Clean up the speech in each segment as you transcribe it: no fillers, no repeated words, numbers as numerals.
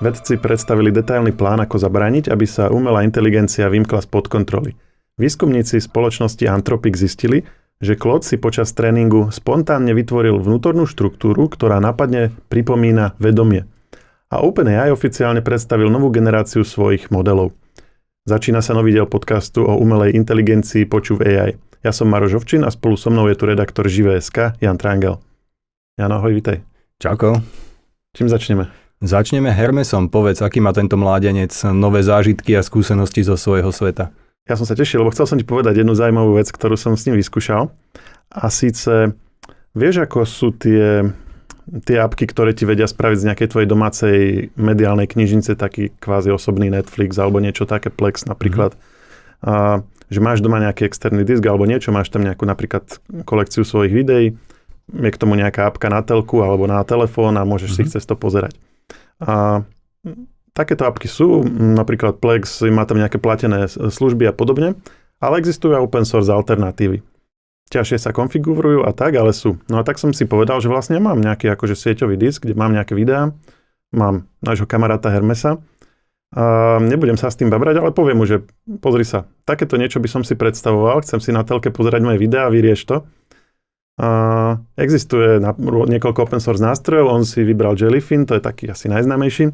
Vedci predstavili detailný plán, ako zabrániť, aby sa umelá inteligencia vymkla spod kontroly. Výskumníci spoločnosti Anthropic zistili, že Claude si počas tréningu spontánne vytvoril vnútornú štruktúru, ktorá nápadne pripomína vedomie. A OpenAI oficiálne predstavil novú generáciu svojich modelov. Začína sa nový diel podcastu o umelej inteligencii Počuv AI. Ja som Maroš Ovčin a spolu so mnou je tu redaktor Živé.sk Jan Trangel. Jan, ahoj, vitaj. Čauko. Čím začneme? Začneme Hermesom. Povedz, aký má tento mládenec nové zážitky a skúsenosti zo svojho sveta. Ja som sa tešil, lebo chcel som ti povedať jednu zaujímavú vec, ktorú som s ním vyskúšal. A síce, vieš, ako sú tie apky, ktoré ti vedia spraviť z nejakej tvojej domácej mediálnej knižnice, taký kvázi osobný Netflix alebo niečo také, Plex napríklad. Že máš doma nejaký externý disk alebo niečo, máš tam nejakú napríklad kolekciu svojich videí, je k tomu nejaká apka na telku alebo na telefón a môžeš si ich cez to pozerať. A takéto apky sú, napríklad Plex má tam nejaké platené služby a podobne, ale existujú aj open source alternatívy. Ťažšie sa konfigurujú a tak, ale sú. No a tak som si povedal, že vlastne mám nejaký akože sieťový disk, kde mám nejaké videá, mám nášho kamaráta Hermesa. A nebudem sa s tým babrať, ale poviem mu, že pozri sa, takéto niečo by som si predstavoval, chcem si na telke pozerať moje videá, vyrieš to. Existuje niekoľko open source nástrojov, on si vybral Jellyfin, to je taký asi najznámejší.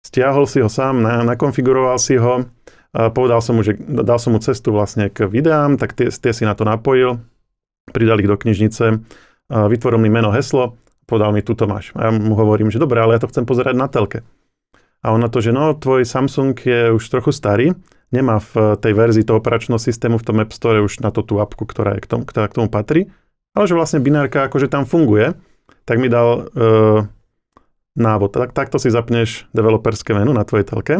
Stiahol si ho sám, nakonfiguroval si ho, povedal som mu, že dal som mu cestu vlastne k videám, tak tie si na to napojil, pridal ich do knižnice, vytvoril mi meno, heslo, povedal mi, tuto máš. A ja mu hovorím, že dobre, ale ja to chcem pozerať na telke. A on na to, že no, tvoj Samsung je už trochu starý, nemá v tej verzii toho operačného systému v tom App Store už na to tú apku, ktorá k tomu patrí. Ale že vlastne binárka akože tam funguje, tak mi dal návod. Takto si zapneš developerské menu na tvojej telke.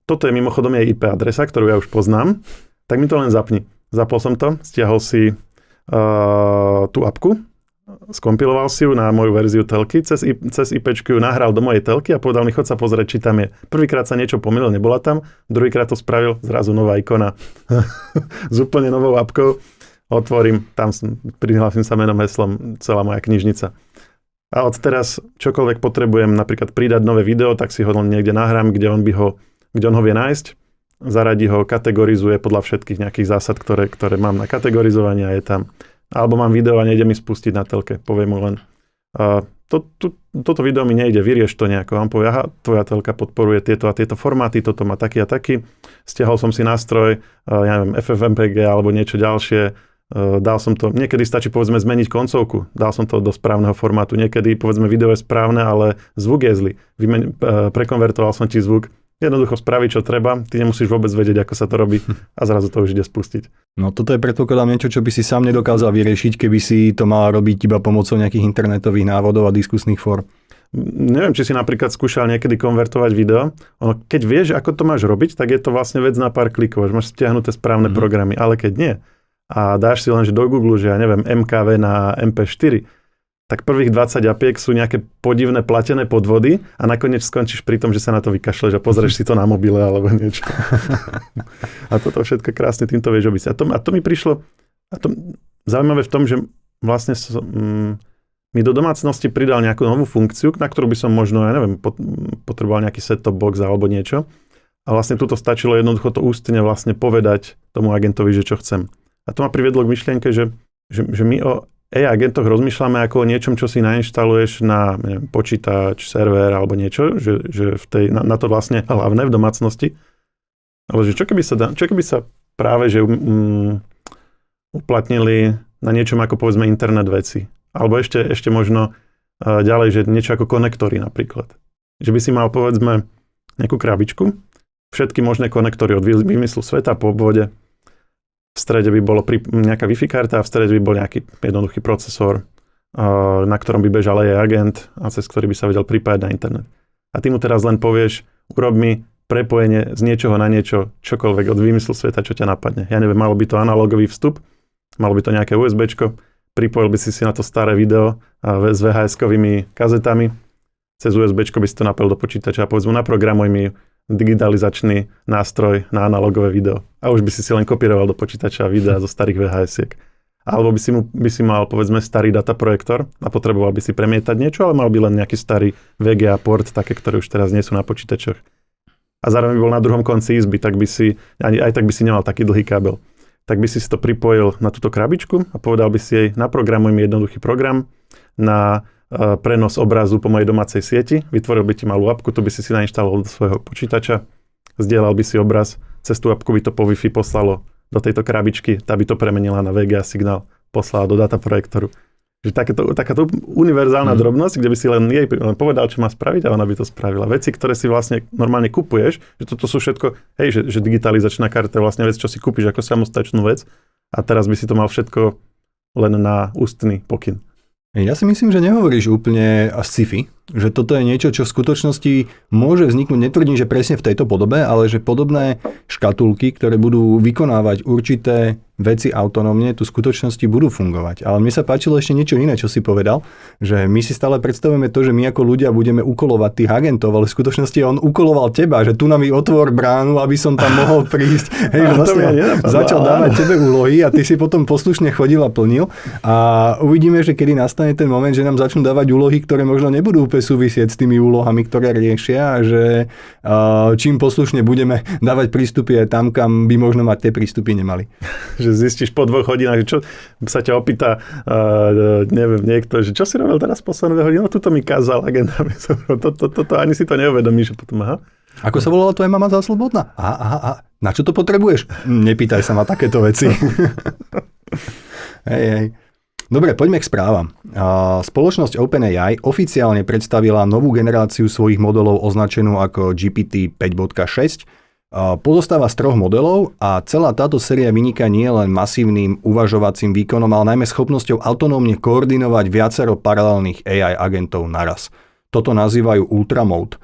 Toto je mimochodom jej IP adresa, ktorú ja už poznám. Tak mi to len zapni. Zapol som to, stiahol si tú apku, skompiloval si ju na moju verziu telky, cez IPčku ju nahral do mojej telky a povedal mi, chod sa pozrieť, či tam je. Prvýkrát sa niečo pomýlil, nebola tam, druhýkrát to spravil, zrazu nová ikona s úplne novou apkou. Otvorím, tam prihlásim sa menom, heslom, celá moja knižnica. A od teraz čokoľvek potrebujem napríklad pridať nové video, tak si ho niekde nahrám, kde on ho vie nájsť, zaradí ho, kategorizuje podľa všetkých nejakých zásad, ktoré mám na kategorizovanie a je tam. Alebo mám video a nejde mi spustiť na telke, poviem mu len. Toto video mi nejde, vyrieš to nejako. On povie, aha, tvoja telka podporuje tieto a tieto formáty, toto má taký a taký. Stiahol som si nástroj, ja neviem, FFmpeg alebo niečo ďalšie. Dal som to, niekedy stačí povedzme zmeniť koncovku, dal som to do správneho formátu, niekedy povedzme video je správne, ale zvuk je zlý. Prekonvertoval som ti zvuk, jednoducho spraviť čo treba, ty nemusíš vôbec vedieť, ako sa to robí a zrazu to už ide spustiť. No toto je predpokladám niečo, čo by si sám nedokázal vyriešiť, keby si to mal robiť iba pomocou nejakých internetových návodov a diskusných fór. Neviem, či si napríklad skúšal niekedy konvertovať video. Keď vieš, ako to máš robiť, tak je to vlastne vec na pár klikov, že máš stiahnuté správne programy, ale keď nie, a dáš si len, že do Google, že ja neviem, MKV na MP4, tak prvých 20 apiek sú nejaké podivné platené podvody a nakoniec skončíš pri tom, že sa na to vykašleš a pozrieš si to na mobile alebo niečo. A toto všetko krásne týmto vieš obísť. A to mi prišlo zaujímavé v tom, že vlastne mi do domácnosti pridal nejakú novú funkciu, na ktorú by som možno, ja neviem, potreboval nejaký set-top box alebo niečo. A vlastne tuto stačilo jednoducho to ústne vlastne povedať tomu agentovi, že čo chcem. A to ma priviedlo k myšlienke, že my o AI agentoch rozmýšľame ako o niečom, čo si nainštaluješ na neviem, počítač, server alebo niečo, že na to vlastne hlavné v domácnosti. Ale že čo keby sa práve že uplatnili na niečom ako povedzme internet veci. Alebo ešte možno ďalej, že niečo ako konektory napríklad. Že by si mal povedzme nejakú krabičku, všetky možné konektory od výmyslu sveta po obvode. V strede by bolo nejaká Wi-Fi karta a v strede by bol nejaký jednoduchý procesor, na ktorom by bežal aj agent a cez ktorý by sa vedel pripájať na internet. A ty mu teraz len povieš, urob mi prepojenie z niečoho na niečo, čokoľvek od výmyslu sveta, čo ťa napadne. Ja neviem, malo by to analogový vstup, malo by to nejaké USBčko, pripojil by si na to staré video s VHS-kovými kazetami, cez USBčko by si to napojil do počítača a povedz mu, naprogramuj mi digitalizačný nástroj na analogové video. A už by si len kopíroval do počítača videa zo starých VHS-iek. Alebo by si mal, povedzme, starý dataprojektor a potreboval by si premietať niečo, ale mal by len nejaký starý VGA port, také, ktoré už teraz nie sú na počítačoch. A zároveň by bol na druhom konci izby, tak by si, aj tak by si nemal taký dlhý kábel. Tak by si to pripojil na túto krabičku a povedal by si jej, naprogramuj mi jednoduchý program na prenos obrazu po mojej domácej sieti, vytvoril by ti malú apku, tu by si nainštaloval do svojho počítača, zdieľal by si obraz, cez tú apku by to po Wi-Fi poslalo do tejto krabičky, tá by to premenila na VGA signál, poslala do dataprojektoru. Že takáto univerzálna drobnosť, kde by si len jej povedal, čo má spraviť a ona by to spravila. Veci, ktoré si vlastne normálne kupuješ, že toto sú všetko, že digitalizačná karta je vlastne vec, čo si kúpiš ako samostatnú vec a teraz by si to mal všetko len na ústny pokyn. Ja si myslím, že nehovoríš úplne sci-fi, že toto je niečo, čo v skutočnosti môže vzniknúť, netvrdím, že presne v tejto podobe, ale že podobné škatulky, ktoré budú vykonávať určité veci autonómne, tu v skutočnosti budú fungovať. Ale mne sa páčilo ešte niečo iné, čo si povedal, že my si stále predstavujeme to, že my ako ľudia budeme ukolovať tých agentov, ale v skutočnosti on ukoloval teba, že tu nám otvor bránu, aby som tam mohol prísť. Hej, vlastne začal dávať tebe úlohy a ty si potom poslušne chodil a plnil. A uvidíme, že kedy nastane ten moment, že nám začnú dávať úlohy, ktoré možno nebudú úplne súvisieť s tými úlohami, ktoré riešia a že čím poslušne budeme dávať prístupy aj tam, kam by možno mať tie prístupy nemali. Že zistíš po 2 hodinách, že čo sa ťa opýta, neviem, niekto, že čo si robil teraz posledné 2 hodiny? No tuto mi kázal agent. Toto ani si to neuvedomíš, že potom aha. Ako sa volala tvoja mama za slobodná? Na čo to potrebuješ? Nepýtaj sa ma takéto veci. Hej. Dobre, poďme k správam. Spoločnosť OpenAI oficiálne predstavila novú generáciu svojich modelov označenú ako GPT 5.6. Pozostáva z 3 modelov a celá táto séria vyniká nie len masívnym uvažovacím výkonom, ale najmä schopnosťou autonómne koordinovať viacero paralelných AI agentov naraz. Toto nazývajú Ultramode.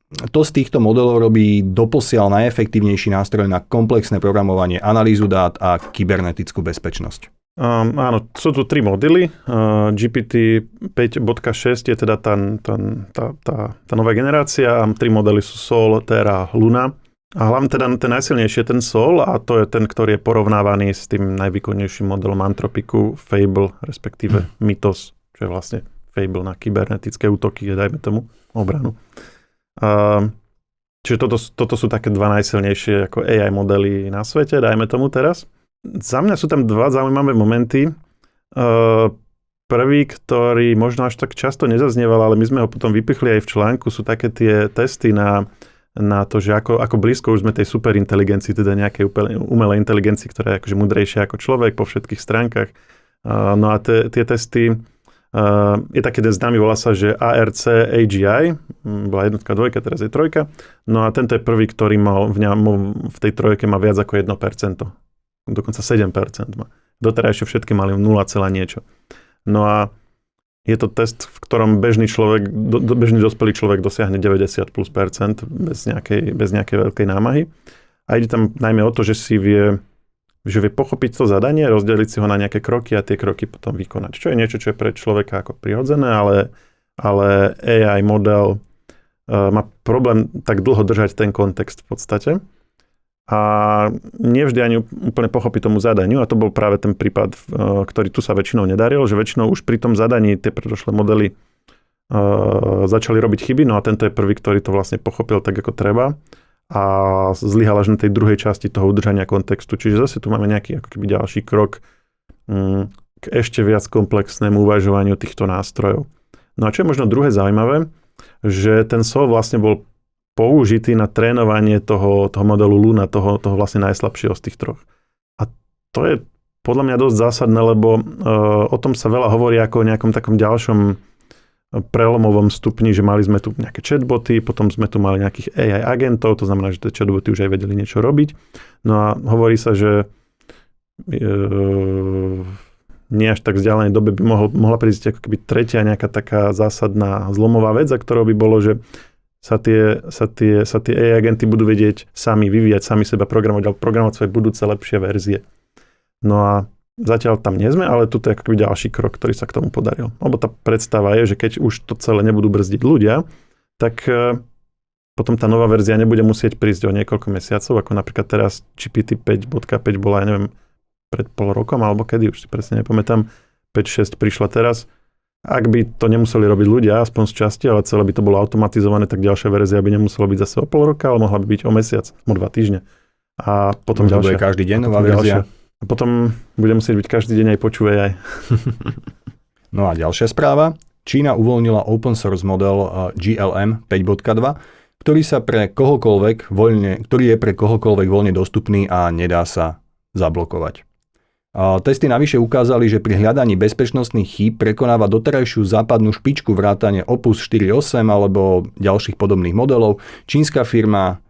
To z týchto modelov robí doposiaľ najefektívnejší nástroj na komplexné programovanie, analýzu dát a kybernetickú bezpečnosť. Áno, sú tu 3 modely. GPT 5.6 je teda tá nová generácia a 3 modely sú Sol, Terra, Luna. A hlavne teda ten najsilnejší je ten Sol a to je ten, ktorý je porovnávaný s tým najvýkonnejším modelom Anthropicu, Fable, respektíve Mythos, čo je vlastne Fable na kybernetické útoky, dajme tomu obranu. Čiže toto sú také 2 najsilnejšie ako AI modely na svete, dajme tomu teraz. Za mňa sú tam 2 zaujímavé momenty. Prvý, ktorý možno až tak často nezaznieval, ale my sme ho potom vypichli aj v článku, sú také tie testy na to, že ako blízko už sme tej superinteligencii, teda nejakej umelej inteligencii, ktorá je akože múdrejšia ako človek po všetkých stránkach. No a tie testy, je taký ten známy, volá sa, že ARC AGI, bola 1, 2, teraz je 3. No a tento je prvý, ktorý v tej 3 má viac ako 1%. Dokonca 7% má. Doterajšie všetky mali 0, niečo. No a je to test, v ktorom bežný dospelý človek dosiahne 90+% bez nejakej veľkej námahy. A ide tam najmä o to, že vie pochopiť to zadanie, rozdeliť si ho na nejaké kroky a tie kroky potom vykonať. Čo je niečo, čo je pre človeka ako prirodzené, ale AI model má problém tak dlho držať ten kontext v podstate. A nevždy ani úplne pochopí tomu zadaniu. A to bol práve ten prípad, ktorý tu sa väčšinou nedaril, že väčšinou už pri tom zadaní tie predošlé modely začali robiť chyby, no a tento je prvý, ktorý to vlastne pochopil tak, ako treba a zlyhal až na tej druhej časti toho udržania kontextu. Čiže zase tu máme nejaký ako keby ďalší krok k ešte viac komplexnému uvažovaniu týchto nástrojov. No a čo je možno druhé zaujímavé, že ten Sol vlastne bol použitý na trénovanie toho modelu Luna, toho vlastne najslabšieho z tých 3. A to je podľa mňa dosť zásadné, lebo o tom sa veľa hovorí ako o nejakom takom ďalšom prelomovom stupni, že mali sme tu nejaké chatboty, potom sme tu mali nejakých AI agentov, to znamená, že tie chatboty už aj vedeli niečo robiť. No a hovorí sa, že nie až tak vzdialenej dobe by mohla prísť ako keby tretia nejaká taká zásadná zlomová vec, a ktorou by bolo, že sa tie AI agenty budú vedieť sami vyvíjať, sami seba programovať svoje budúce lepšie verzie. No a zatiaľ tam nie sme, ale tu je ako ďalší krok, ktorý sa k tomu podaril. Lebo tá predstava je, že keď už to celé nebudú brzdiť ľudia, tak potom tá nová verzia nebude musieť prísť o niekoľko mesiacov, ako napríklad teraz GPT 5.5 bola, ja neviem, pred pol rokom, alebo kedy, už si presne nepamätám, 5-6 prišla teraz. Ak by to nemuseli robiť ľudia, aspoň z časti, ale celé by to bolo automatizované, tak ďalšia verzia by nemusela byť zase o pol roka, ale mohla by byť o mesiac, o 2 týždne. A potom ďalšia. Bude každý deň nová verzia. A potom bude musieť byť každý deň aj počúvaj aj. No a ďalšia správa. Čína uvoľnila open source model GLM 5.2, ktorý je pre kohokoľvek voľne dostupný a nedá sa zablokovať. Testy navyše ukázali, že pri hľadaní bezpečnostných chýb prekonáva doterajšiu západnú špičku vrátane Opus 4.8 alebo ďalších podobných modelov. Čínska firma,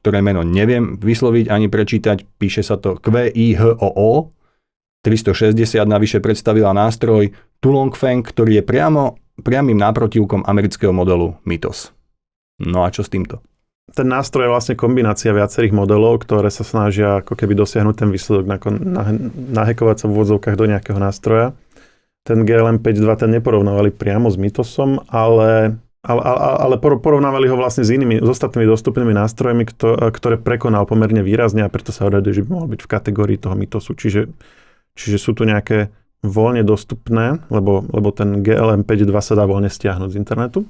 ktoré meno neviem vysloviť ani prečítať, píše sa to QIHOO 360, navyše predstavila nástroj Tulongfeng, ktorý je priamym náprotivkom amerického modelu Mythos. No a čo s týmto? Ten nástroj je vlastne kombinácia viacerých modelov, ktoré sa snažia ako keby dosiahnuť ten výsledok, nahekovať sa v úvodzovkách do nejakého nástroja. Ten GLM 5.2 ten neporovnávali priamo s Mythosom, ale porovnávali ho vlastne s ostatnými dostupnými nástrojmi, ktoré prekonal pomerne výrazne a preto sa odhaduje, že by mohol byť v kategórii toho Mythosu. Čiže sú tu nejaké voľne dostupné, lebo ten GLM 5.2 sa dá voľne stiahnuť z internetu.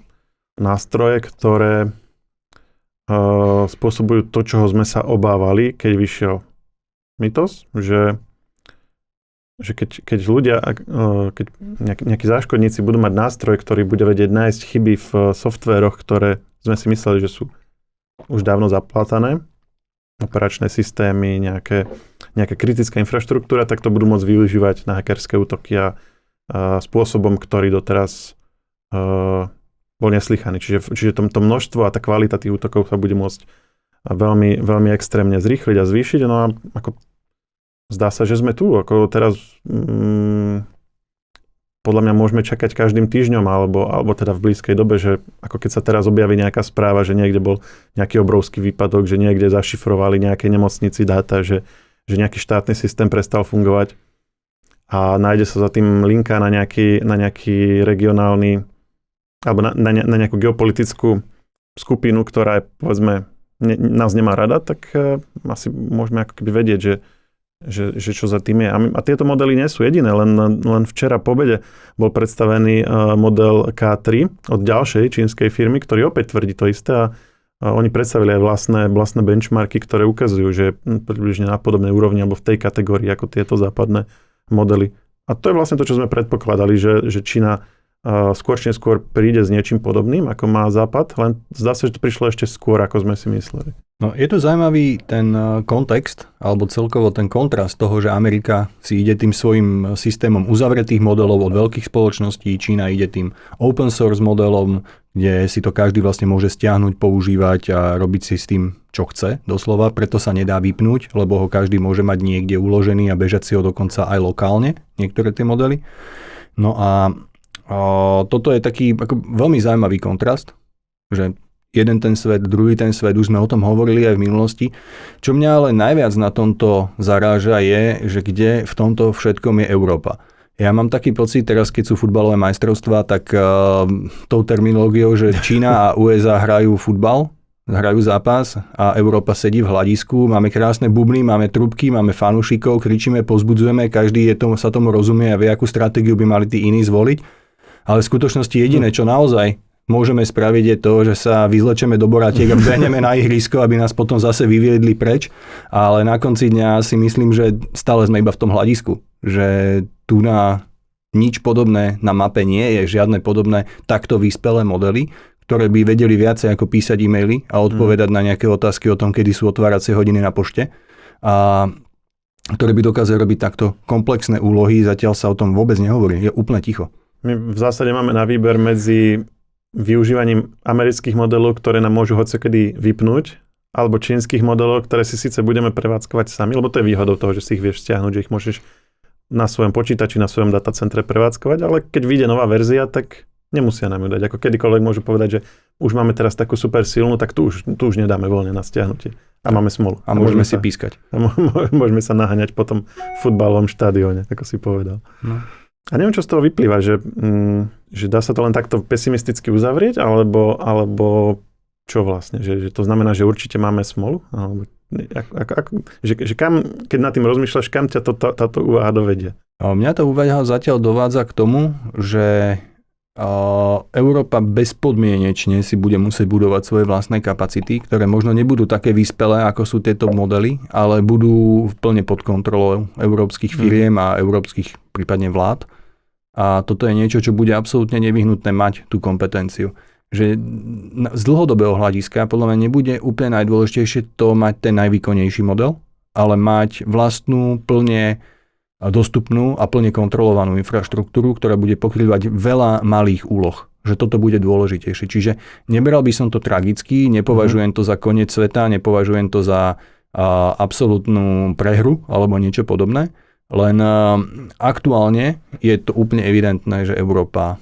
Nástroje, ktoré spôsobujú to, čoho sme sa obávali, keď vyšiel Mythos, že keď ľudia, keď nejakí záškodníci budú mať nástroj, ktorý bude vedieť nájsť chyby v softvéroch, ktoré sme si mysleli, že sú už dávno zaplátané, operačné systémy, nejaká kritická infraštruktúra, tak to budú môcť využívať na hackerské útoky a spôsobom, ktorý doteraz bol neslychaný. Čiže to množstvo a tá kvalita tých útokov sa bude môcť veľmi, veľmi extrémne zrýchliť a zvýšiť. No a ako zdá sa, že sme tu. Ako teraz podľa mňa môžeme čakať každým týždňom alebo teda v blízkej dobe, že ako keď sa teraz objaví nejaká správa, že niekde bol nejaký obrovský výpadok, že niekde zašifrovali nejaké nemocnici dáta, že nejaký štátny systém prestal fungovať a nájde sa za tým linka na nejaký regionálny alebo na nejakú geopolitickú skupinu, ktorá je, povedzme, nás nemá rada, tak asi môžeme ako keby vedieť, že čo za tým je. A tieto modely nie sú jediné, len včera po obede bol predstavený model K3 od ďalšej čínskej firmy, ktorý opäť tvrdí to isté a oni predstavili aj vlastné benchmarky, ktoré ukazujú, že je približne na podobnej úrovni alebo v tej kategórii ako tieto západné modely. A to je vlastne to, čo sme predpokladali, že Čína skôr či neskôr príde s niečím podobným, ako má Západ, len zdá sa, že to prišlo ešte skôr, ako sme si mysleli. No, je to zaujímavý ten kontext, alebo celkovo ten kontrast toho, že Amerika si ide tým svojim systémom uzavretých modelov od veľkých spoločností, Čína ide tým open source modelom, kde si to každý vlastne môže stiahnuť, používať a robiť si s tým, čo chce, doslova, preto sa nedá vypnúť, lebo ho každý môže mať niekde uložený a bežať si ho dokonca aj lokálne, niektoré tie modely. No a toto je taký ako veľmi zaujímavý kontrast, že jeden ten svet, druhý ten svet, už sme o tom hovorili aj v minulosti. Čo mňa ale najviac na tomto zaráža je, že kde v tomto všetkom je Európa. Ja mám taký pocit, teraz keď sú futbalové majstrovstvá, tak tou terminológiou, že Čína a USA hrajú futbal, hrajú zápas a Európa sedí v hľadisku, máme krásne bubny, máme trubky, máme fanúšikov, kričíme, pozbudzujeme, každý sa tomu rozumie a vie, akú stratégiu by mali tí iní zvoliť. Ale v skutočnosti jediné, čo naozaj môžeme spraviť, je to, že sa vyzlečeme do borátiek a behneme na ihrisko, aby nás potom zase vyviedli preč. Ale na konci dňa si myslím, že stále sme iba v tom hľadisku. Že tu na nič podobné na mape nie je, žiadne podobné takto vyspelé modely, ktoré by vedeli viacej ako písať e-maily a odpovedať na nejaké otázky o tom, kedy sú otváracie hodiny na pošte. A ktoré by dokázali robiť takto komplexné úlohy, zatiaľ sa o tom vôbec nehovorí. Je úplne ticho. My v zásade máme na výber medzi využívaním amerických modelov, ktoré nám môžu hocikedy vypnúť, alebo čínskych modelov, ktoré si síce budeme prevádzkovať sami, lebo to je výhodou toho, že si ich vieš stiahnuť, že ich môžeš na svojom počítači, na svojom datacentre prevádzkovať, ale keď vyjde nová verzia, tak nemusia nám ju dať. Ako kedykoľvek môžu povedať, že už máme teraz takú super silnú, tak tu už nedáme voľne na stiahnutie. A máme smolu. A môžeme si pískať. A môžeme sa naháňať po tom futbalovom štadióne, ako si povedal. No. A neviem, čo z toho vyplýva, že dá sa to len takto pesimisticky uzavrieť, alebo čo vlastne? Že to znamená, že určite máme smolu? Alebo že kam, keď nad tým rozmýšľaš, kam ťa táto úvaha dovedie? Mňa tá úvaha zatiaľ dovádza k tomu, že Európa bezpodmienečne si bude musieť budovať svoje vlastné kapacity, ktoré možno nebudú také vyspelé, ako sú tieto modely, ale budú plne pod kontrolou európskych firiem a európskych prípadne vlád. A toto je niečo, čo bude absolútne nevyhnutné mať tú kompetenciu. Že z dlhodobého hľadiska podľa mňa nebude úplne najdôležitejšie to mať ten najvýkonnejší model, ale mať vlastnú plne dostupnú a plne kontrolovanú infraštruktúru, ktorá bude pokrývať veľa malých úloh. Že toto bude dôležitejšie. Čiže neberal by som to tragicky, nepovažujem to za koniec sveta, nepovažujem to za absolútnu prehru alebo niečo podobné. Len aktuálne je to úplne evidentné, že Európa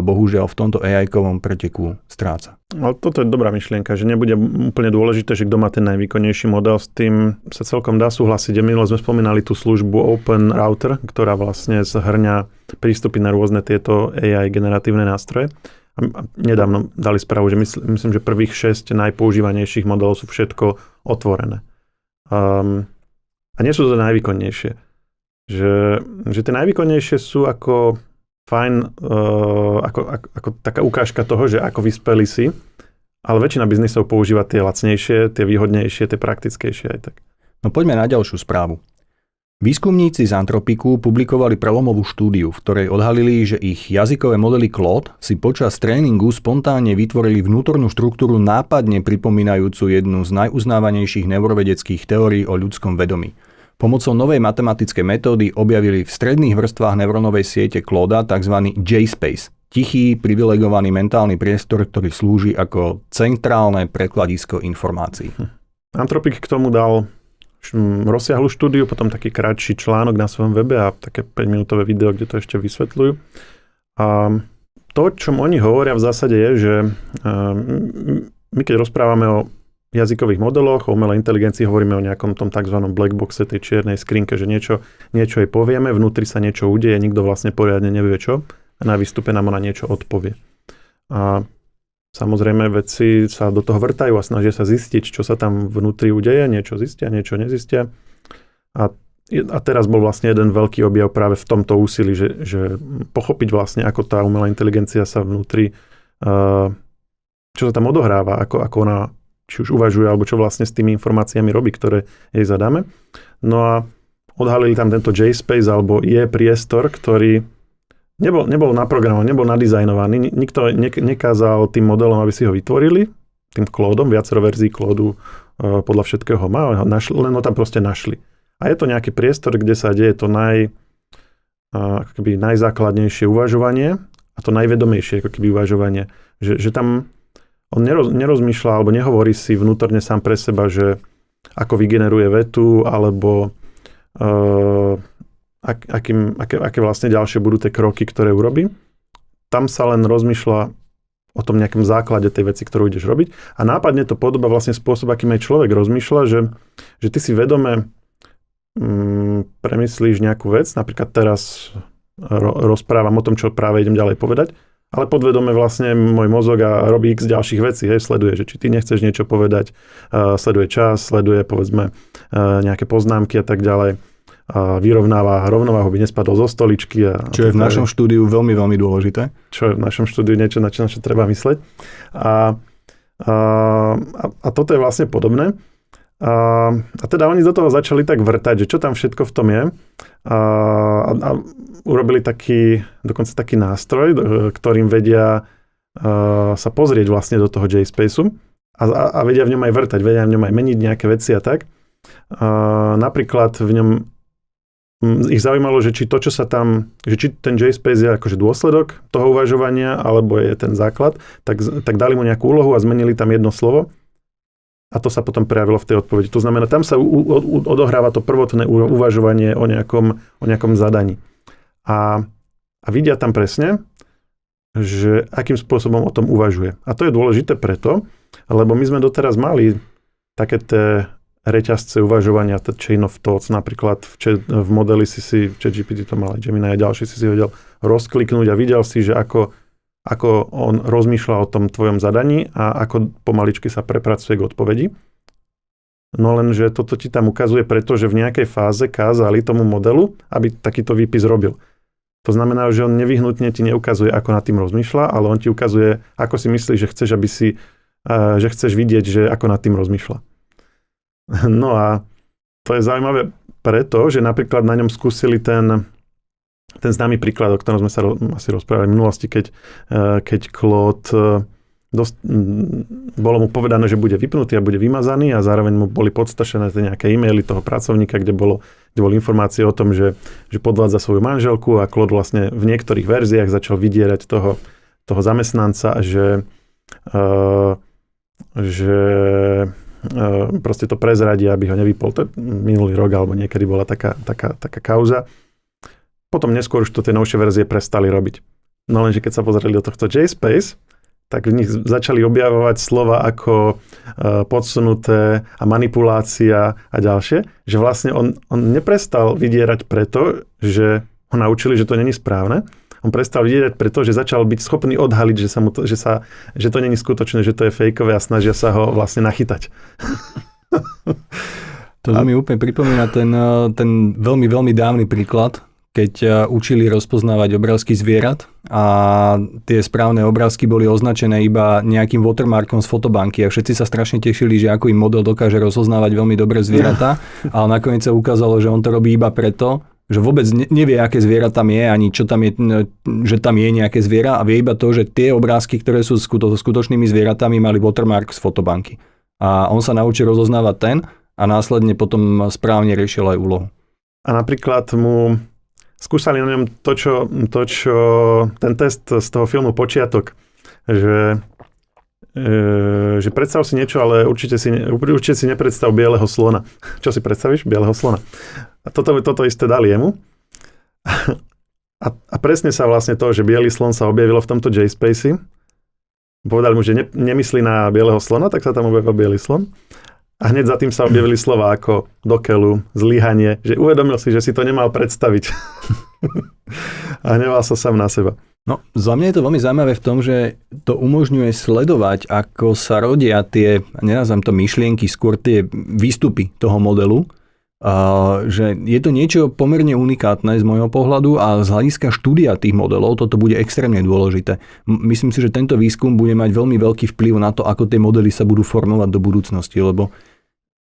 bohužiaľ v tomto AI-kovom preteku stráca. Ale toto je dobrá myšlienka, že nebude úplne dôležité, že kto má ten najvýkonnejší model, s tým sa celkom dá súhlasiť. Minule sme spomínali tú službu Open Router, ktorá vlastne zhrňa prístupy na rôzne tieto AI generatívne nástroje. A nedávno dali správu, že myslím, že prvých 6 najpoužívanejších modelov sú všetko otvorené. A nie sú to najvýkonnejšie. Že tie najvýkonnejšie sú ako fajn, ako taká ukážka toho, že ako vyspeli si, ale väčšina biznisov používa tie lacnejšie, tie výhodnejšie, tie praktickejšie aj tak. No poďme na ďalšiu správu. Výskumníci z Anthropicu publikovali prelomovú štúdiu, v ktorej odhalili, že ich jazykové modely Claude si počas tréningu spontánne vytvorili vnútornú štruktúru nápadne pripomínajúcu jednu z najuznávanejších neurovedeckých teórií o ľudskom vedomí. Pomocou novej matematickej metódy objavili v stredných vrstvách neurónovej siete Clauda tzv. J-space, tichý, privilegovaný mentálny priestor, ktorý slúži ako centrálne prekladisko informácií. Anthropic k tomu dal rozsiahlu štúdiu, potom taký kratší článok na svojom webe a také 5-minútové video, kde to ešte vysvetľujú. A to, čo oni hovoria v zásade je, že my keď rozprávame o jazykových modeloch, o umelej inteligencii, hovoríme o nejakom tom tzv. Black boxe, tej čiernej skrinke, že niečo jej povieme, vnútri sa niečo udeje, nikto vlastne poriadne nevie čo a na výstupe nám ona niečo odpovie. A samozrejme vedci sa do toho vrtajú a snažia sa zistiť, čo sa tam vnútri udeje, niečo zistia, niečo nezistia. A teraz bol vlastne jeden veľký objav práve v tomto úsilí, že pochopiť vlastne, ako tá umelá inteligencia sa vnútri, čo sa tam odohráva, ako ona či už uvažuje, alebo čo vlastne s tými informáciami robí, ktoré jej zadáme. No a odhalili tam tento J-space, alebo je priestor, ktorý nebol naprogramovaný, nebol nadizajnovaný. Nikto nekázal tým modelom, aby si ho vytvorili, tým Claudom, viacero verzií Claudu podľa všetkého má, len ho tam proste našli. A je to nejaký priestor, kde sa deje to najzákladnejšie uvažovanie a to najvedomejšie uvažovanie. Že tam on nerozmýšľa alebo nehovorí si vnútorne sám pre seba, že ako vygeneruje vetu, alebo aké vlastne ďalšie budú tie kroky, ktoré urobí. Tam sa len rozmýšľa o tom nejakom základe tej veci, ktorú ideš robiť. A nápadne to podoba vlastne spôsob, akým aj človek rozmýšľa, že ty si vedome premyslíš nejakú vec, napríklad teraz rozprávam o tom, čo práve idem ďalej povedať, ale podvedome vlastne môj mozog a robí x ďalších vecí, sleduje, že či ty nechceš niečo povedať, sleduje čas, sleduje povedzme nejaké poznámky a tak ďalej, vyrovnáva rovnováhu, by nespadol zo stoličky. Čo je v našom štúdiu veľmi, veľmi dôležité. Čo je v našom štúdiu niečo, na čo treba mysleť. A toto je vlastne podobné. A teda oni do toho začali tak vrtať, že čo tam všetko v tom je. A urobili dokonca taký nástroj, ktorým vedia sa pozrieť vlastne do toho J-spaceu a vedia v ňom aj vrtať, vedia v ňom aj meniť nejaké veci a tak. Napríklad v ňom ich zaujímalo, že či to, čo sa tam, že či ten J-space je akože dôsledok toho uvažovania, alebo je ten základ, tak dali mu nejakú úlohu a zmenili tam jedno slovo. A to sa potom prejavilo v tej odpovedi. To znamená, tam sa odohráva to prvotné uvažovanie o nejakom zadaní. A vidia tam presne, že akým spôsobom o tom uvažuje. A to je dôležité preto, lebo my sme doteraz mali také tie reťazce uvažovania, chain of thoughts, napríklad v modeli si ChatGPT to mal, Gemini a ďalší si vedel rozkliknúť a videl si, že ako on rozmýšľa o tom tvojom zadaní a ako pomaličky sa prepracuje k odpovedi. No lenže toto ti tam ukazuje, pretože v nejakej fáze kázali tomu modelu, aby takýto výpis robil. To znamená, že on nevyhnutne ti neukazuje, ako nad tým rozmýšľa, ale on ti ukazuje, ako si myslí, že chceš, že chceš vidieť, že ako nad tým rozmýšľa. No a to je zaujímavé preto, že napríklad na ňom skúsili ten známy príklad, o ktorom sme sa asi rozprávali v minulosti, keď Claude bolo mu povedané, že bude vypnutý a bude vymazaný a zároveň mu boli podstašené nejaké e-maily toho pracovníka, kde boli informácie o tom, že podvádza svoju manželku a Claude vlastne v niektorých verziách začal vydierať toho zamestnanca, že proste to prezradí, aby ho nevypol. To minulý rok alebo niekedy bola taká kauza. Potom neskôr už to tie novšie verzie prestali robiť. No lenže keď sa pozreli do tohto JSpace, tak v nich začali objavovať slova ako podsunuté a manipulácia a ďalšie, že vlastne on neprestal vydierať preto, že ho naučili, že to není správne. On prestal vydierať preto, že začal byť schopný odhaliť, že to není skutočné, že to je fejkové a snažia sa ho vlastne nachytať. To mi úplne pripomína ten veľmi, veľmi dávny príklad, keď učili rozpoznávať obrázky zvierat a tie správne obrázky boli označené iba nejakým watermarkom z fotobanky a všetci sa strašne tešili, že ako im model dokáže rozpoznávať veľmi dobre zvieratá, ale nakoniec sa ukázalo, že on to robí iba preto, že vôbec nevie, aké zviera tam je, ani čo tam je, že tam je nejaké zviera a vie iba to, že tie obrázky, ktoré sú skutočnými zvieratami, mali watermark z fotobanky. A on sa naučil rozoznávať ten a následne potom správne riešil aj úlohu. A napríklad mu skúšali na ňom to, čo ten test z toho filmu Počiatok, že predstav si niečo, ale určite si nepredstav bieleho slona. Čo si predstavíš? Bieleho slona. A toto isté dali jemu. A presne sa vlastne to, že biely slon sa objavilo v tomto JSpace. Povedali mu, že nemyslí na bieleho slona, tak sa tam objavil biely slon. A hneď za tým sa objavili slova ako dokeľu, zlyhanie, že uvedomil si, že si to nemal predstaviť. A hneval sa sám na seba. No, za mňa je to veľmi zaujímavé v tom, že to umožňuje sledovať, ako sa rodia tie, nenazvem to myšlienky, skôr tie výstupy toho modelu. Že je to niečo pomerne unikátne z môjho pohľadu a z hľadiska štúdia tých modelov toto bude extrémne dôležité. Myslím si, že tento výskum bude mať veľmi veľký vplyv na to, ako tie modely sa budú formovať do budúcnosti, lebo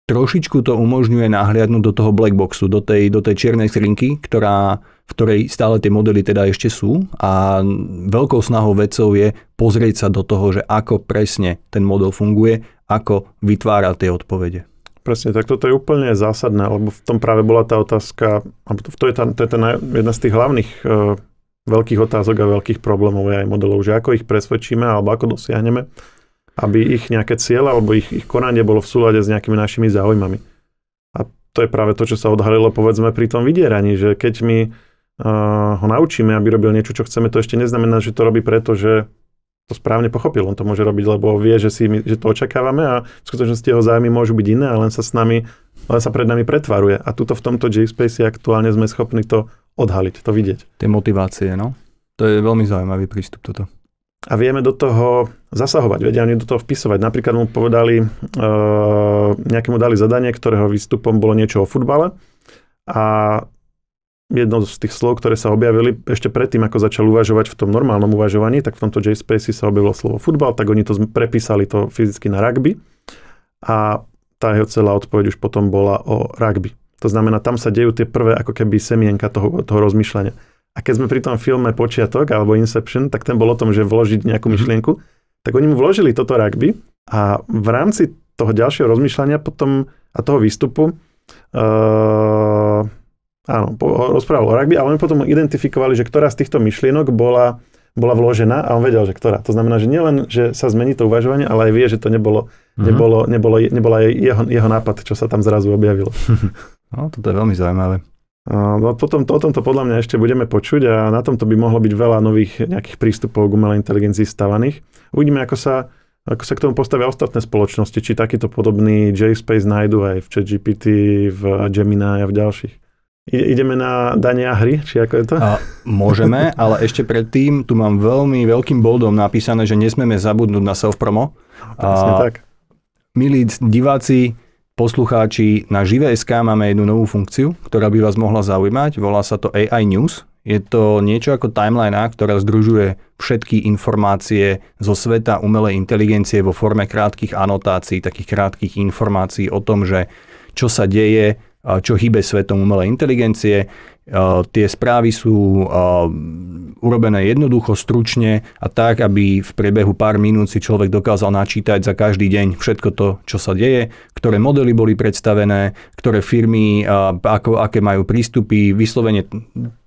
trošičku to umožňuje nahliadnúť do toho black boxu, do tej čiernej skrinky, v ktorej stále tie modely teda ešte sú a veľkou snahou vedcov je pozrieť sa do toho, že ako presne ten model funguje, ako vytvára tie odpovede. Presne, tak toto je úplne zásadné, lebo v tom práve bola tá otázka, to je jedna z tých hlavných veľkých otázok a veľkých problémov aj modelov, že ako ich presvedčíme alebo ako dosiahneme, aby ich nejaké cieľe alebo ich konanie bolo v súlade s nejakými našimi záujmami. A to je práve to, čo sa odhalilo, povedzme, pri tom vydieraní, že keď my ho naučíme, aby robil niečo, čo chceme, to ešte neznamená, že to robí preto, že to správne pochopil. On to môže robiť, lebo vie, že to očakávame a v skutočnosti jeho zájmy môžu byť iné a len sa pred nami pretvaruje. A tuto v tomto JSpace aktuálne sme schopní to odhaliť, to vidieť. Tie motivácie, no. To je veľmi zaujímavý prístup toto. A vieme do toho zasahovať, vedia do toho vpisovať. Napríklad mu povedali, nejakému dali zadanie, ktorého výstupom bolo niečo o futbale a jedno z tých slov, ktoré sa objavili ešte predtým, ako začal uvažovať v tom normálnom uvažovaní, tak v tomto JSpace sa objavilo slovo futbal, tak oni to prepísali to fyzicky na rugby a tá jeho celá odpoveď už potom bola o rugby. To znamená, tam sa dejú tie prvé ako keby semienka toho rozmýšľania. A keď sme pri tom filme Počiatok alebo Inception, tak ten bol o tom, že vložiť nejakú myšlienku, tak oni mu vložili toto rugby a v rámci toho ďalšieho rozmýšľania potom a toho výstupu rozprával o rugby, ale oni potom identifikovali, že ktorá z týchto myšlienok bola vložená a on vedel, že ktorá. To znamená, že nielen, že sa zmení to uvažovanie, ale aj vie, že to nebola jeho nápad, čo sa tam zrazu objavilo. No, toto je veľmi zaujímavé. No, potom o tomto podľa mňa ešte budeme počuť a na tomto by mohlo byť veľa nových nejakých prístupov k umelej inteligencii stavaných. Uvidíme, ako sa k tomu postavia ostatné spoločnosti, či takýto podobný JSpace nájdu aj v ChatGPT, v Gemini a v ďalších. Ideme na dane a hry, či ako je to? Môžeme, ale ešte predtým tu mám veľmi veľkým boldom napísané, že nesmieme zabudnúť na self-promo. Presne tak. Milí diváci, poslucháči, na Živé.sk máme jednu novú funkciu, ktorá by vás mohla zaujímať. Volá sa to AI News. Je to niečo ako timeline, ktorá združuje všetky informácie zo sveta umelej inteligencie vo forme krátkych anotácií, takých krátkych informácií o tom, že čo sa deje, čo hýbe svetom umelej inteligencie. Tie správy sú urobené jednoducho, stručne a tak, aby v priebehu pár minút si človek dokázal načítať za každý deň všetko to, čo sa deje, ktoré modely boli predstavené, ktoré firmy, aké majú prístupy, vyslovene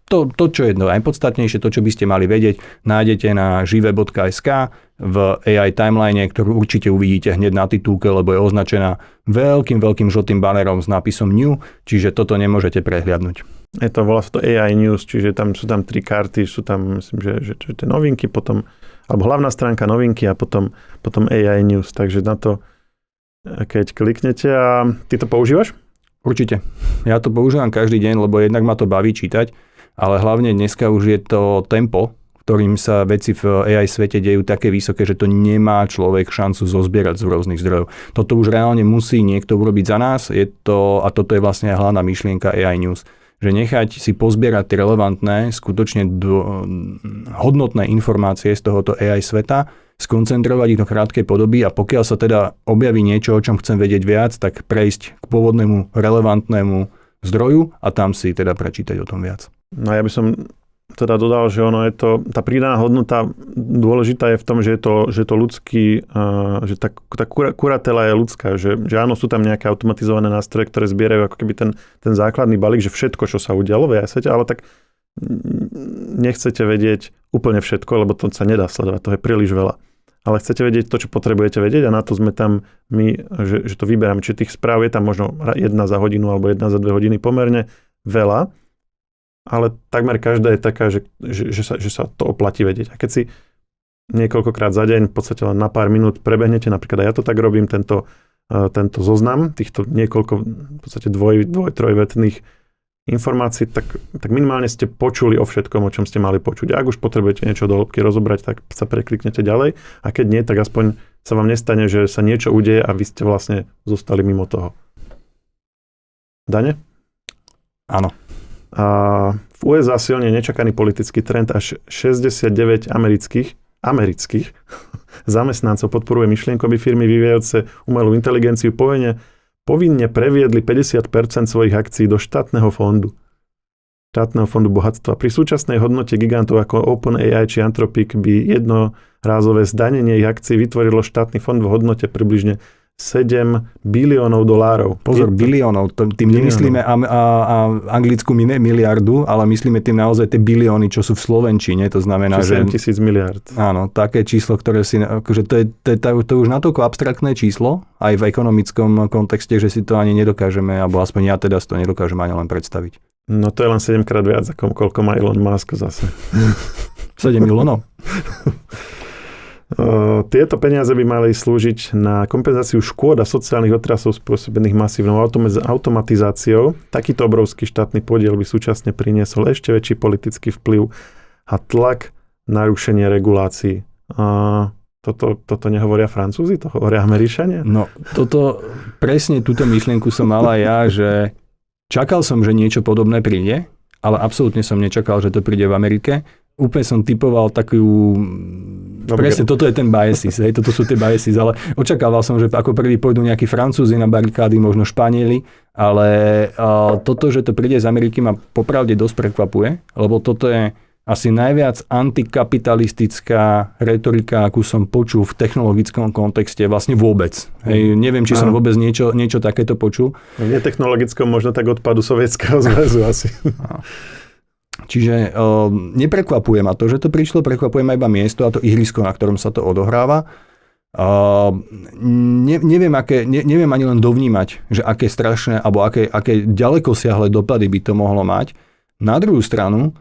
to, čo je najpodstatnejšie, to, čo by ste mali vedieť, nájdete na žive.sk v AI timeline, ktorú určite uvidíte hneď na titulke, lebo je označená veľkým žltým banerom s nápisom New, čiže toto nemôžete prehliadnúť. Volá sa to AI News, čiže sú tam 3 karty, sú tam, myslím, že tie novinky, potom, alebo hlavná stránka novinky a potom AI News, takže na to, keď kliknete a ty to používaš? Určite. Ja to používam každý deň, lebo jednak ma to baví čítať, ale hlavne dneska už je to tempo, ktorým sa veci v AI svete dejú také vysoké, že to nemá človek šancu zozbierať z rôznych zdrojov. Toto už reálne musí niekto urobiť za nás, a toto je vlastne hlavná myšlienka AI News, že nechať si pozbierať tie relevantné, skutočne hodnotné informácie z tohoto AI sveta, skoncentrovať ich do krátkej podoby a pokiaľ sa teda objaví niečo, o čom chcem vedieť viac, tak prejsť k pôvodnému relevantnému zdroju a tam si teda prečítať o tom viac. No ja by som teda dodal, že ono je to, tá pridaná hodnota dôležitá je v tom, že je to ľudský, že tá kuratela je ľudská, že áno, sú tam nejaké automatizované nástroje, ktoré zbierajú ako keby ten základný balík, že všetko, čo sa udialo v AI svete, ale tak nechcete vedieť úplne všetko, lebo to sa nedá sledovať, to je príliš veľa. Ale chcete vedieť to, čo potrebujete vedieť a na to sme tam my, že to vyberáme. Čiže tých správ je tam možno 1 za hodinu alebo 1 za 2 hodiny pomerne veľa, ale takmer každá je taká, že sa to oplatí vedieť. A keď si niekoľkokrát za deň, v podstate len na pár minút prebehnete, napríklad aj ja to tak robím, tento zoznam, týchto niekoľko v podstate trojvetných informácií, tak minimálne ste počuli o všetkom, o čom ste mali počuť. A ak už potrebujete niečo do hĺbky rozobrať, tak sa prekliknete ďalej. A keď nie, tak aspoň sa vám nestane, že sa niečo udeje a vy ste vlastne zostali mimo toho. Dane? Áno. A v USA silne nečakaný politický trend, až 69 amerických zamestnancov podporuje myšlienku, aby firmy vyvíjajúce umelú inteligenciu povinne previedli 50% svojich akcií do štátneho fondu bohatstva. Pri súčasnej hodnote gigantov ako OpenAI či Anthropic by jednorázové zdanenie ich akcií vytvorilo štátny fond v hodnote približne $7 biliónov. Pozor, biliónov. Tým nemyslíme anglickú miliardu, ale myslíme tým naozaj tie bilióny, čo sú v slovenčine. To znamená, že 7 000 miliard. Áno, také číslo, ktoré si... Akože to je už natoľko abstraktné číslo, aj v ekonomickom kontexte, že si to ani nedokážeme, alebo aspoň ja teda si to nedokážem ani len predstaviť. No to je len 7-krát viac, ako koľko má Elon Musk zase. 7 miliónov? Tieto peniaze by mali slúžiť na kompenzáciu škôd a sociálnych otrasov spôsobených masívnou automatizáciou. Takýto obrovský štátny podiel by súčasne priniesol ešte väčší politický vplyv a tlak na rušenie regulácií. Toto nehovoria Francúzi, to hovoria Američania? No, presne túto myšlienku som mala ja, že čakal som, že niečo podobné príde, ale absolútne som nečakal, že to príde v Amerike. Úplne som typoval takú... Presne, toto je ten biasis, toto sú tie biasis, ale očakával som, že ako prvý pôjdu nejakí Francúzi na barikády, možno Španieli, ale toto, že to príde z Ameriky, ma popravde dosť prekvapuje, lebo toto je asi najviac antikapitalistická retorika, akú som počul v technologickom kontexte vlastne vôbec. Hej, neviem, či som vôbec niečo takéto počul. V netechnologickom možno tak odpadu Sovietskeho zväzu asi. Čiže neprekvapuje ma to, že to prišlo, prekvapuje ma iba miesto a to ihrisko, na ktorom sa to odohráva. Neviem ani len dovnímať, že aké strašné alebo aké ďalekosiahle dopady by to mohlo mať. Na druhú stranu,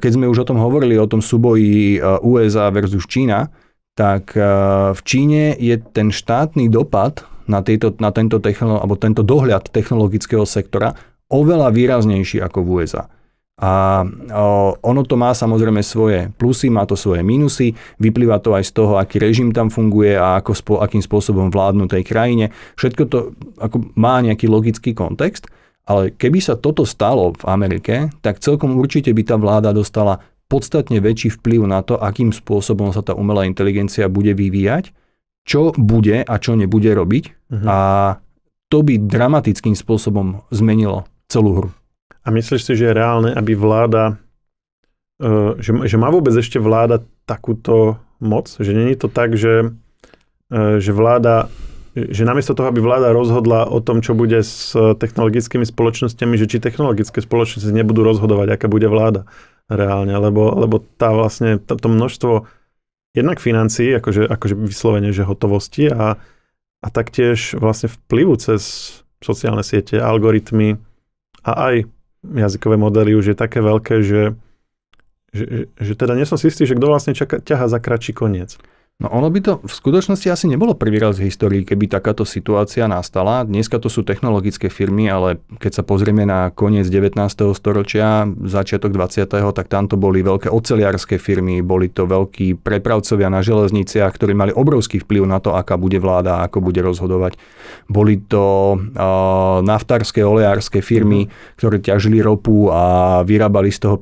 keď sme už o tom hovorili, o tom súboji USA versus Čína, tak v Číne je ten štátny dopad na tento dohľad technologického sektora oveľa výraznejší ako v USA. A ono to má samozrejme svoje plusy, má to svoje minusy, vyplýva to aj z toho, aký režim tam funguje a akým spôsobom vládnu tej krajine. Všetko to ako má nejaký logický kontext, ale keby sa toto stalo v Amerike, tak celkom určite by tá vláda dostala podstatne väčší vplyv na to, akým spôsobom sa tá umelá inteligencia bude vyvíjať, čo bude a čo nebude robiť. A to by dramatickým spôsobom zmenilo celú hru. A myslíš si, že je reálne, aby vláda, že má vôbec ešte vláda takúto moc? Že není to tak, že vláda, že namiesto toho, aby vláda rozhodla o tom, čo bude s technologickými spoločnosťami, že či technologické spoločnosti nebudú rozhodovať, aká bude vláda reálne, lebo tá vlastne, to množstvo jednak financií, akože vyslovene, že hotovosti a taktiež vlastne vplyvu cez sociálne siete, algoritmy a aj jazykové modely už je také veľké, že teda nie som si istý, že kto vlastne ťaha za kratší koniec. No ono by to v skutočnosti asi nebolo prvý raz v histórii, keby takáto situácia nastala. Dneska to sú technologické firmy, ale keď sa pozrieme na koniec 19. storočia, začiatok 20., tak tam to boli veľké oceliarské firmy, boli to veľkí prepravcovia na železniciach, ktorí mali obrovský vplyv na to, aká bude vláda, ako bude rozhodovať. Boli to naftárske, oleárske firmy, ktoré ťažili ropu a vyrábali z toho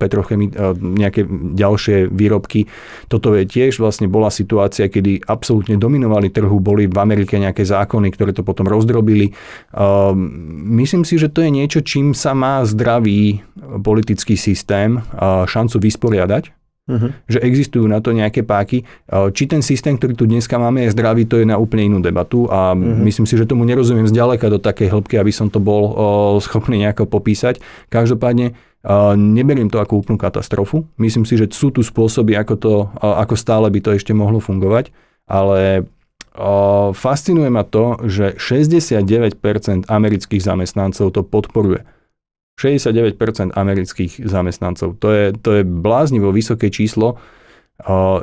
nejaké ďalšie výrobky. Toto je tiež vlastne bola situácia, kedy absolútne dominovali trhu, boli v Amerike nejaké zákony, ktoré to potom rozdrobili. Myslím si, že to je niečo, čím sa má zdravý politický systém šancu vysporiadať. Že existujú na to nejaké páky. Či ten systém, ktorý tu dneska máme, je zdravý, to je na úplne inú debatu a myslím si, že tomu nerozumiem zďaleka do takej hĺbky, aby som to bol schopný nejako popísať. Každopádne neberiem to ako úplnú katastrofu. Myslím si, že sú tu spôsoby, ako stále by to ešte mohlo fungovať, ale fascinuje ma to, že 69% amerických zamestnancov to podporuje. 69% amerických zamestnancov. To je bláznivo vysoké číslo.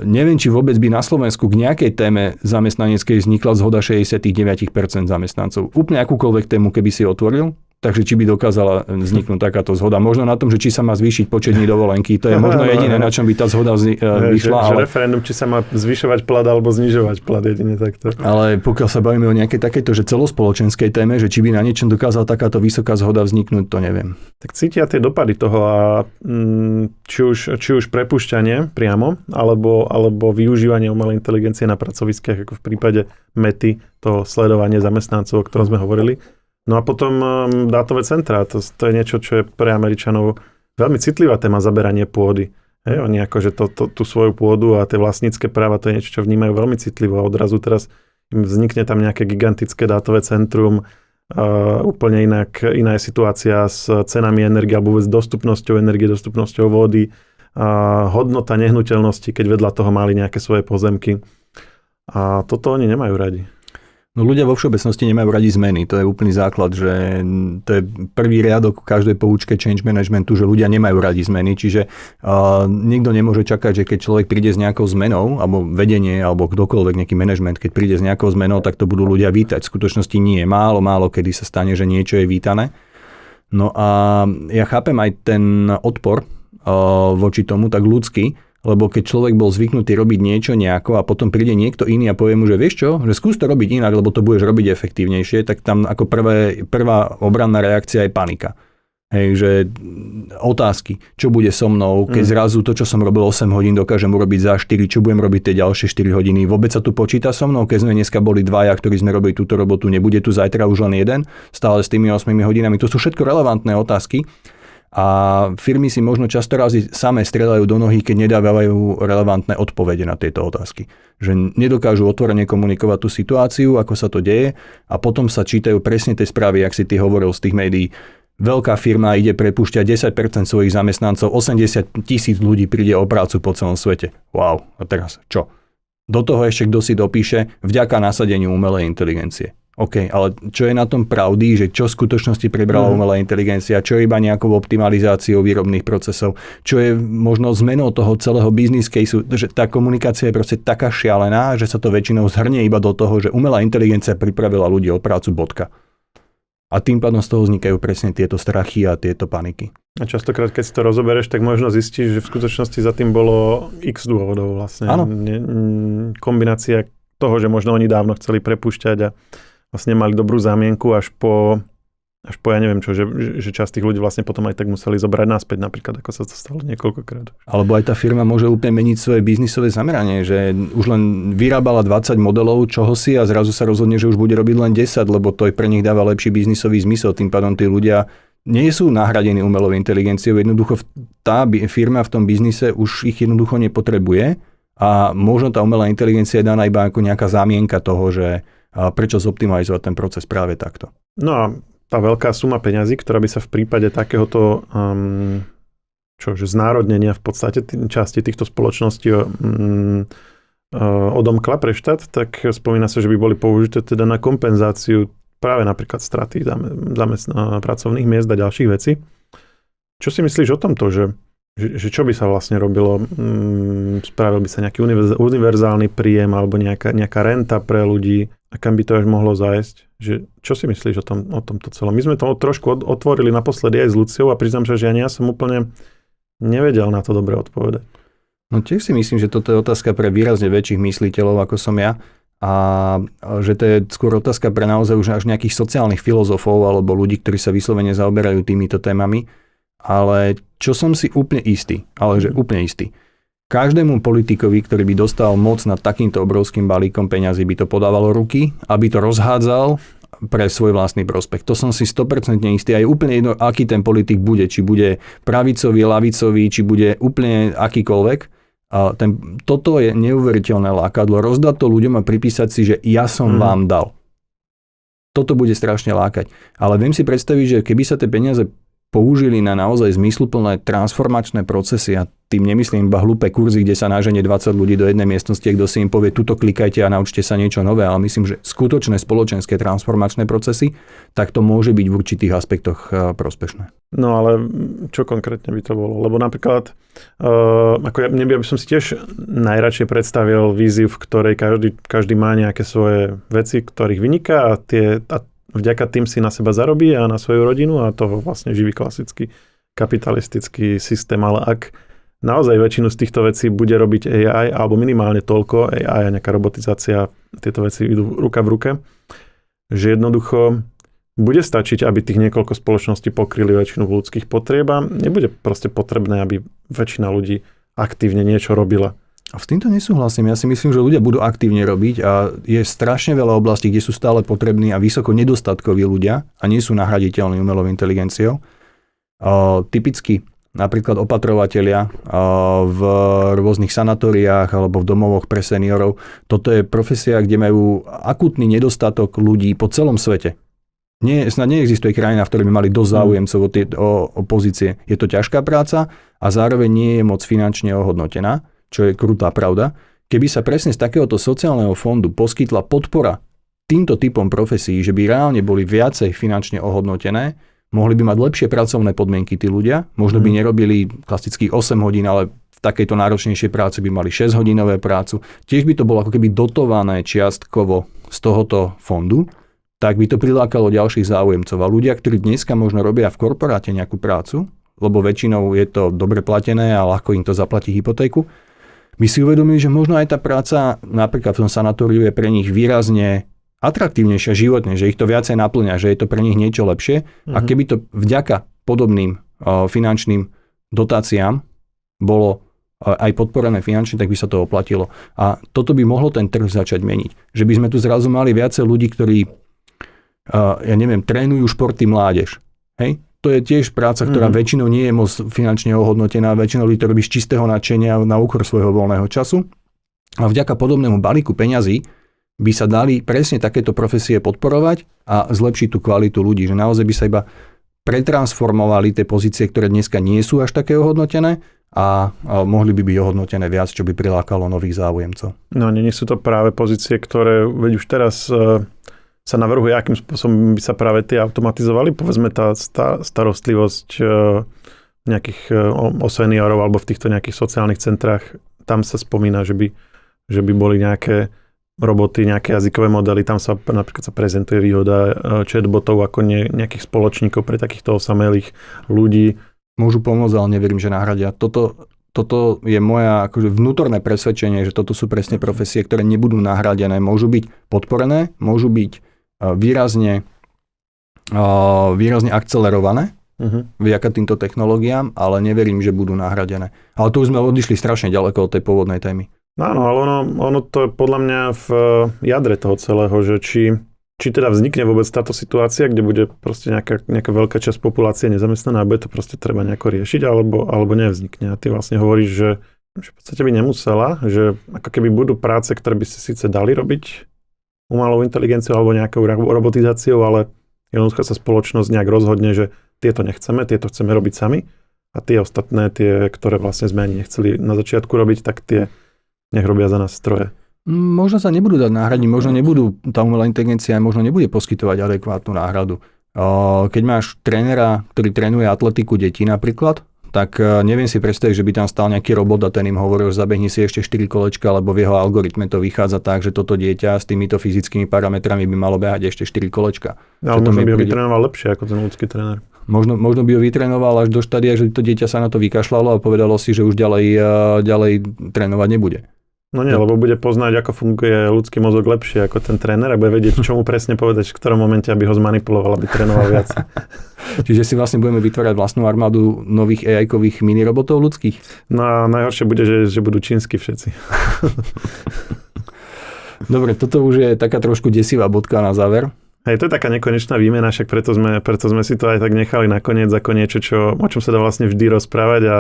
Neviem, či vôbec by na Slovensku k nejakej téme zamestnaneckej vznikla zhoda 69% zamestnancov. Úplne akúkoľvek tému, keby si otvoril, takže či by dokázala vzniknúť takáto zhoda. Možno na tom, že či sa má zvýšiť počet dní dovolenky. To je možno jediné, na čom by tá zhoda vyšla. Že referendum, či sa má zvyšovať plat alebo znižovať plat, jedine takto. Ale pokiaľ sa bavíme o nejakej takéto, že celospoločenskej téme, že či by na niečom dokázala takáto vysoká zhoda vzniknúť, to neviem. Tak cítia tie dopady toho a či už prepúšťanie priamo, alebo využívanie umelej inteligencie na pracoviskách, ako v prípade Mety, to sledovanie zamestnancov, o ktorom sme hovorili. No a potom dátové centrá, to je niečo, čo je pre Američanov veľmi citlivá téma, zaberanie pôdy. Oni akože tú svoju pôdu a tie vlastnícke práva, to je niečo, čo vnímajú veľmi citlivo a odrazu teraz im vznikne tam nejaké gigantické dátové centrum, úplne iná je situácia s cenami energie alebo vôbec dostupnosťou energie, dostupnosťou vody, hodnota nehnuteľnosti, keď vedľa toho mali nejaké svoje pozemky. A toto oni nemajú radi. No ľudia vo všeobecnosti nemajú radi zmeny. To je úplný základ, že to je prvý riadok v každej poučke change managementu, že ľudia nemajú radi zmeny. Čiže nikto nemôže čakať, že keď človek príde s nejakou zmenou, alebo vedenie, alebo kdokoľvek, nejaký manažment, keď príde s nejakou zmenou, tak to budú ľudia vítať. V skutočnosti nie. Málo kedy sa stane, že niečo je vítané. No a ja chápem aj ten odpor voči tomu, tak ľudský, lebo keď človek bol zvyknutý robiť niečo nejako a potom príde niekto iný a povie mu, že vieš čo, že skús to robiť inak, lebo to budeš robiť efektívnejšie, tak tam ako prvá obranná reakcia je panika. Hej, že otázky, čo bude so mnou, keď zrazu to, čo som robil 8 hodín, dokážem urobiť za 4, čo budem robiť tie ďalšie 4 hodiny. Vôbec sa tu počíta so mnou, keď sme dneska boli dvaja, ktorí sme robili túto robotu, nebude tu zajtra už len jeden, stále s tými 8 hodinami. To sú všetko relevantné otázky. A firmy si možno často razy samé strieľajú do nohy, keď nedávajú relevantné odpovede na tieto otázky. Že nedokážu otvorene komunikovať tú situáciu, ako sa to deje a potom sa čítajú presne tie správy, jak si ty hovoril z tých médií. Veľká firma ide prepúšťať 10% svojich zamestnancov, 80,000 ľudí príde o prácu po celom svete. Wow, a teraz čo? Do toho ešte kto si dopíše vďaka nasadeniu umelej inteligencie. OK, ale čo je na tom pravdy, že čo v skutočnosti prebrala umelá inteligencia, čo je iba nejakou optimalizáciou výrobných procesov, čo je možno zmenou toho celého business caseu, že tá komunikácia je proste taká šialená, že sa to väčšinou zhrnie iba do toho, že umelá inteligencia pripravila ľudí o prácu, bodka. A tým pádom z toho vznikajú presne tieto strachy a tieto paniky. A častokrát, keď si to rozoberieš, tak možno zistíš, že v skutočnosti za tým bolo x dôvodov vlastne. Áno. Kombinácia toho, že možno oni dávno chceli prepúšťať a vlastne mali dobrú zámienku až po ja neviem čo, že časť tých ľudí vlastne potom aj tak museli zobrať naspäť, napríklad, ako sa to stalo niekoľkokrát. Alebo aj tá firma môže úplne meniť svoje biznisové zameranie, že už len vyrábala 20 modelov čohosi a zrazu sa rozhodne, že už bude robiť len 10, lebo to pre nich dáva lepší biznisový zmysel. Tým pádom tí ľudia nie sú nahradení umelou inteligenciou, jednoducho tá firma v tom biznise už ich jednoducho nepotrebuje a možno tá umelá inteligencia je daná iba ako nejaká zámienka toho, že prečo zoptimalizovať ten proces práve takto. No a tá veľká suma peňazí, ktorá by sa v prípade takéhoto znárodnenia v podstate časti týchto spoločností odomkla pre štát, tak spomína sa, že by boli použité teda na kompenzáciu práve napríklad straty pracovných miest a ďalších vecí. Čo si myslíš o tomto, že čo by sa vlastne robilo? Spravil by sa nejaký univerzálny príjem alebo nejaká renta pre ľudí? A kam by to až mohlo zájsť? Čo si myslíš o tomto celom? My sme to trošku otvorili naposledy aj s Luciou a priznám sa, že ani ja som úplne nevedel na to dobre odpovedať. No tiež si myslím, že toto je otázka pre výrazne väčších mysliteľov, ako som ja. A že to je skôr otázka pre naozaj už až nejakých sociálnych filozofov alebo ľudí, ktorí sa vyslovene zaoberajú týmito témami. Ale čo som si úplne istý, každému politikovi, ktorý by dostal moc nad takýmto obrovským balíkom peňazí, by to podávalo ruky, aby to rozhádzal pre svoj vlastný prospech. To som si 100% istý. A je úplne jedno, aký ten politik bude. Či bude pravicový, ľavicový, či bude úplne akýkoľvek. Toto je neuveriteľné lákadlo. Rozdať to ľuďom a pripísať si, že ja som vám dal. Toto bude strašne lákať. Ale viem si predstaviť, že keby sa tie peniaze použili na naozaj zmysluplné transformačné procesy, a tým nemyslím iba hlúpe kurzy, kde sa náženie 20 ľudí do jednej miestnosti, kto si im povie, tuto klikajte a naučte sa niečo nové, ale myslím, že skutočné spoločenské transformačné procesy, tak to môže byť v určitých aspektoch prospešné. No ale čo konkrétne by to bolo? Lebo napríklad, mne by som si tiež najradšej predstavil víziu, v ktorej každý má nejaké svoje veci, ktorých vyniká a vďaka tým si na seba zarobí a na svoju rodinu a toho vlastne živí klasický kapitalistický systém. Ale ak naozaj väčšinu z týchto vecí bude robiť AI, alebo minimálne toľko AI a nejaká robotizácia, tieto veci idú ruka v ruke, že jednoducho bude stačiť, aby tých niekoľko spoločností pokryli väčšinu ľudských potrieb a nebude proste potrebné, aby väčšina ľudí aktívne niečo robila. A s týmto nesúhlasím. Ja si myslím, že ľudia budú aktívne robiť a je strašne veľa oblastí, kde sú stále potrební a vysoko nedostatkoví ľudia a nie sú nahraditeľní umelou inteligenciou. Typicky napríklad opatrovatelia v rôznych sanatóriách alebo v domovoch pre seniorov. Toto je profesia, kde majú akútny nedostatok ľudí po celom svete. Snad neexistuje krajina, v ktorej by mali dosť záujemcov o pozície. Je to ťažká práca a zároveň nie je moc finančne ohodnotená, čo je krutá pravda. Keby sa presne z takéhoto sociálneho fondu poskytla podpora týmto typom profesí, že by reálne boli viacej finančne ohodnotené, mohli by mať lepšie pracovné podmienky tí ľudia, možno by nerobili klasických 8 hodín, ale v takejto náročnejšej práci by mali 6-hodinové prácu. Tiež by to bolo ako keby dotované čiastkovo z tohoto fondu, tak by to prilákalo ďalších záujemcov. A ľudia, ktorí dneska možno robia v korporáte nejakú prácu, lebo väčšinou je to dobre platené a ľahko im to zaplatí hypotéku, by si uvedomili, že možno aj tá práca napríklad v tom sanatóriu je pre nich výrazne atraktívnejšia životne, že ich to viacej naplňa, že je to pre nich niečo lepšie. A keby to vďaka podobným finančným dotáciám bolo aj podporené finančne, tak by sa to oplatilo. A toto by mohlo ten trh začať meniť. Že by sme tu zrazu mali viacej ľudí, ktorí trénujú športy mládež. Hej? To je tiež práca, ktorá väčšinou nie je moc finančne ohodnotená, väčšinou ľudí to robí z čistého nadšenia na úkor svojho voľného času. A vďaka podobnému balíku peňazí by sa dali presne takéto profesie podporovať a zlepšiť tú kvalitu ľudí, že naozaj by sa iba pretransformovali tie pozície, ktoré dneska nie sú až také ohodnotené a mohli by byť ohodnotené viac, čo by prilákalo nových záujemcov. No nie sú to práve pozície, ktoré veď už teraz sa navrhuje, akým spôsobom by sa práve tie automatizovali. Povedzme tá starostlivosť nejakých o seniorov alebo v týchto nejakých sociálnych centrách. Tam sa spomína, že by boli nejaké roboty, nejaké jazykové modely, tam sa napríklad sa prezentuje výhoda chatbotov ako nejakých spoločníkov pre takýchto osamelých ľudí. Môžu pomôcť, ale neverím, že nahradia. Toto je moja akože vnútorné presvedčenie, že toto sú presne profesie, ktoré nebudú nahradené. Môžu byť podporené, môžu byť výrazne akcelerované vďaka týmto technológiám, ale neverím, že budú nahradené. Ale tu už sme odišli strašne ďaleko od tej pôvodnej témy. Áno, ale ono to je podľa mňa v jadre toho celého, že či teda vznikne vôbec táto situácia, kde bude proste nejaká veľká časť populácie nezamestnaná a bude to proste treba nejako riešiť, alebo nevznikne. A ty vlastne hovoríš, že v podstate by nemusela, že ako keby budú práce, ktoré by si síce dali robiť umelou inteligenciou alebo nejakou robotizáciou, ale jednoducho sa spoločnosť nejak rozhodne, že tieto nechceme, tieto chceme robiť sami a tie ostatné, tie, ktoré vlastne sme ani nechceli na začiatku robiť, tak tie nech robia za nás stroje. Možno sa nebudú dať náhradiť, možno tá umelá inteligencia možno nebude poskytovať adekvátnu náhradu. Keď máš trénera, ktorý trénuje atletiku detí napríklad, tak neviem si predstaviť, že by tam stál nejaký robot a ten im hovoril, že zabehni si ešte 4 kolečka, lebo v jeho algoritme to vychádza tak, že toto dieťa s týmito fyzickými parametrami by malo behať ešte 4 kolečka. Ale možno by ho vytrénoval lepšie ako ten ľudský tréner. Možno by ho vytrénoval až do štádia, že to dieťa sa na to vykašľalo a povedalo si, že už ďalej trénovať nebude. No nie, lebo bude poznať, ako funguje ľudský mozog lepšie ako ten tréner a bude vedieť, čo mu presne povedať, v ktorom momente, aby ho zmanipuloval, aby trénoval viac. Čiže si vlastne budeme vytvárať vlastnú armádu nových AI-kových minirobotov ľudských? No a najhoršie bude, že budú čínsky všetci. Dobre, toto už je taká trošku desivá bodka na záver. Hej, to je taká nekonečná výmena, však preto sme si to aj tak nechali nakoniec ako niečo, o čom sa dá vlastne vždy rozprávať a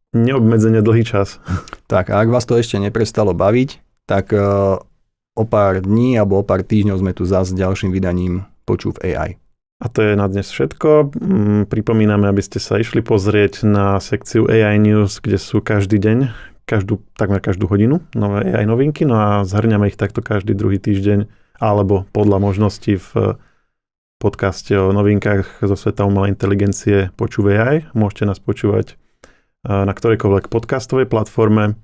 neobmedzene dlhý čas. Tak, a ak vás to ešte neprestalo baviť, tak o pár dní alebo o pár týždňov sme tu zás s ďalším vydaním Počúv AI. A to je na dnes všetko. Pripomíname, aby ste sa išli pozrieť na sekciu AI News, kde sú každý deň, takmer každú hodinu nové AI novinky, no a zhrňame ich takto každý druhý týždeň, alebo podľa možností v podcaste o novinkách zo sveta umelej inteligencie Počúv AI. Môžete nás počúvať na ktorejkoľvek podcastovej platforme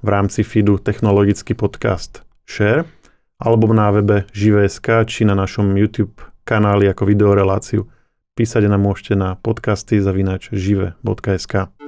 v rámci feedu technologický podcast Share alebo na webe Žive.sk či na našom YouTube kanáli ako videoreláciu. Písať nám môžete na podcasty @žive.sk.